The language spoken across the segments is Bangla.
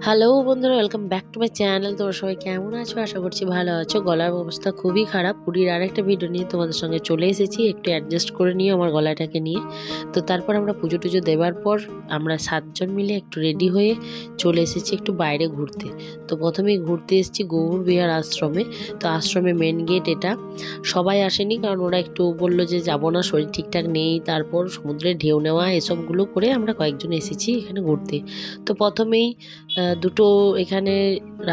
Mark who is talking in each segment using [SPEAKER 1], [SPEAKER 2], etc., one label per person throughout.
[SPEAKER 1] হ্যালো বন্ধুরা, welcome back to my channel. তোমরা সবাই কেমন আছো? আশা করছি ভালো আছো। গলার অবস্থা খুবই খারাপ। পুরীর আরেকটা ভিডিও নিয়ে তোমাদের সঙ্গে চলে এসেছি, একটু অ্যাডজাস্ট করে নিয়ে আমার গলাটাকে নিয়ে। তো তারপর আমরা পুজো টুজো দেওয়ার পর আমরা 7 জন মিলে একটু রেডি হয়ে চলে এসেছি একটু বাইরে ঘুরতে। তো প্রথমেই ঘুরতে এসেছি গৌর বিহার আশ্রমে। তো আশ্রমে মেন গেট এটা। সবাই আসেনি, কারণ ওরা একটু বললো যে যাবো না, শরীর ঠিকঠাক নেই। তারপর সমুদ্রে ঢেউ নেওয়া এসবগুলো করে আমরা কয়েকজন এসেছি এখানে ঘুরতে। তো প্রথমেই দুটো এখানে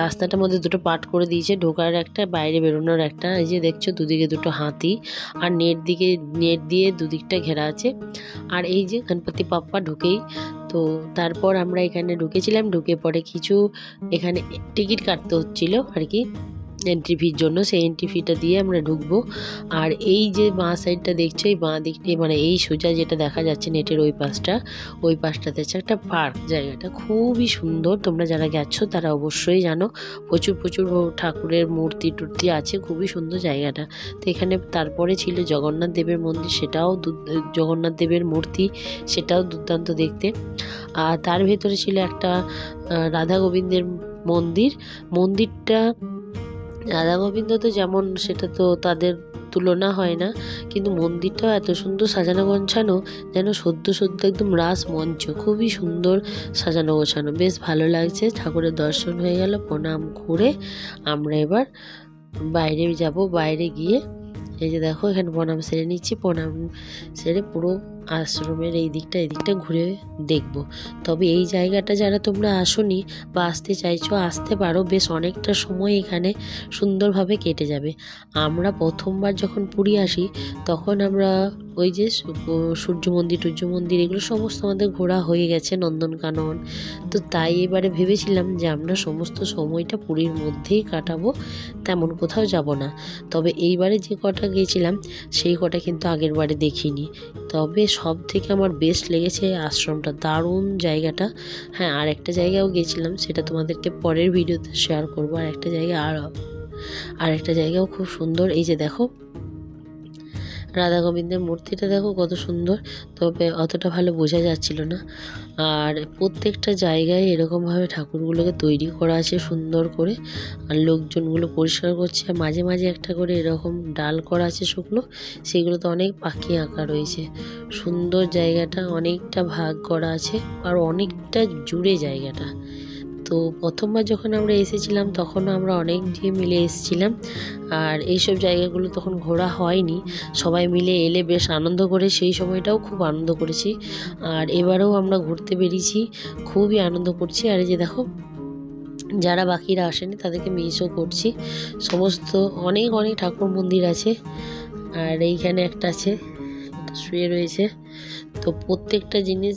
[SPEAKER 1] রাস্তাটার মধ্যে দুটো পার্ট করে দিয়েছে, ঢোকার একটা, বাইরে বেরোনোর একটা। এই যে দেখছো দুদিকে দুটো হাতি, আর নেট দিয়ে দুদিকটা ঘেরা আছে। আর এই যে গণপতি বাপ্পা ঢুকেই। তো তারপর আমরা এখানে ঢুকেছিলাম, ঢুকে পরে কিছু এখানে টিকিট কাটতে হচ্ছিল আর কি, এন্ট্রি ফির জন্য। সেই এন্ট্রি ফিটা দিয়ে আমরা ঢুকবো। আর এই যে বাঁ সাইডটা দেখছো, এই বাঁ দিকটা মানে এই সোজা যেটা দেখা যাচ্ছে নেটের ওই পাশটাতে আছে একটা পার্ক। জায়গাটা খুবই সুন্দর, তোমরা যারা গেছো তারা অবশ্যই জানো। প্রচুর প্রচুর ঠাকুরের মূর্তি টুর্তি আছে, খুবই সুন্দর জায়গাটা। তো এখানে তারপরে ছিল জগন্নাথ দেবের মন্দির, সেটাও জগন্নাথ দেবের মূর্তি, সেটাও দুর্দান্ত দেখতে। আর তার ভেতরে ছিল একটা রাধা গোবিন্দের মন্দিরটা। রাধা গোবিন্দ তো যেমন, সেটা তো তাদের তুলনা হয় না, কিন্তু মন্দিরটাও এত সুন্দর সাজানো গোছানো, যেন সদ্য একদম রাস মঞ্চ। খুবই সুন্দর সাজানো গোছানো, বেশ ভালো লাগছে। ঠাকুরের দর্শন হয়ে গেল, প্রণাম করে আমরা এবার বাইরে যাব। বাইরে গিয়ে এই যে দেখো এখানে প্রণাম সেরে নিচ্ছি। প্রণাম সেরে পুরো আশ্রমের এই দিকটা ঘুরে দেখব। তবে এই জায়গাটা যারা তোমরা আসোনি বা আসতে চাইছো, আসতে পারো। বেশ অনেকটা সময় এখানে সুন্দরভাবে কেটে যাবে। আমরা প্রথমবার যখন পুরী আসি, তখন আমরা ওই যে সূর্য মন্দির এগুলো সমস্ত আমাদের ঘোরা হয়ে গেছে, নন্দনকানন। তো তাই এবারে ভেবেছিলাম যে আমরা সমস্ত সময়টা পুরীর মধ্যেই কাটাবো, তেমন কোথাও যাব না। তবে এইবারে যে কটা গিয়েছিলাম সেই কটা কিন্তু আগের বারে দেখিনি। তবে সব থেকে আমার বেস্ট লেগেছে আশ্রমটা, দারুণ জায়গাটা। হ্যাঁ, আর একটা জায়গাও গিয়েছিলাম, সেটা তোমাদেরকে পরের ভিডিওতে শেয়ার করবো। আর একটা জায়গাও খুব সুন্দর। এই যে দেখো রাধা গোবিন্দের মূর্তিটা দেখো কত সুন্দর, তবে অতটা ভালো বোঝা যাচ্ছিল না। আর প্রত্যেকটা জায়গায় এরকমভাবে ঠাকুরগুলোকে তৈরি করা আছে সুন্দর করে, আর লোকজনগুলো পরিষ্কার করছে। আর মাঝে মাঝে একটা করে এরকম ডাল করা আছে শুকনো, সেগুলোতে অনেক পাখি আঁকা রয়েছে। সুন্দর জায়গাটা, অনেকটা ভাগ করা আছে আর অনেকটা জুড়ে জায়গাটা। তো প্রথমবার যখন আমরা এসেছিলাম তখনও আমরা অনেক দিয়ে মিলে এসেছিলাম, আর এইসব জায়গাগুলো তখন ঘোরা হয়নি। সবাই মিলে এলে বেশ আনন্দ করে, সেই সময়টাও খুব আনন্দ করেছি। আর এবারেও আমরা ঘুরতে বেরিয়েছি, খুবই আনন্দ করছি। আর এই যে দেখো যারা বাকিরা আসেনি তাদেরকে মিসও করছি। সমস্ত অনেক অনেক ঠাকুর মন্দির আছে। আর এইখানে একটা আছে, এটা শুয়ে রয়েছে। তো প্রত্যেকটা জিনিস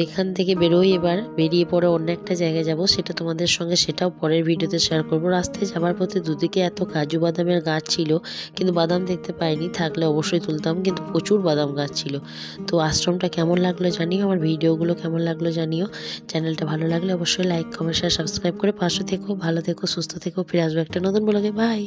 [SPEAKER 1] এখান থেকে বেরোই, এবার বেরিয়ে পড়ে অন্য একটা জায়গায় যাব, সেটা তোমাদের সঙ্গে সেটাও পরের ভিডিওতে শেয়ার করব। রাস্তায় যাবার পথে দুদিকে এত কাজু বাদামের গাছ ছিল, কিন্তু বাদাম দেখতে পাইনি, থাকলে অবশ্যই তুলতাম, কিন্তু প্রচুর বাদাম গাছ ছিল। তো আশ্রমটা কেমন লাগলো জানিও, আমার ভিডিওগুলো কেমন লাগলো জানিও। চ্যানেলটা ভালো লাগলে অবশ্যই লাইক কমেন্ট শেয়ার সাবস্ক্রাইব করে পাশে থেকো। ভালো থেকো, সুস্থ থেকো, ফিরে আসবো একটা নতুন ব্লগে। বাই।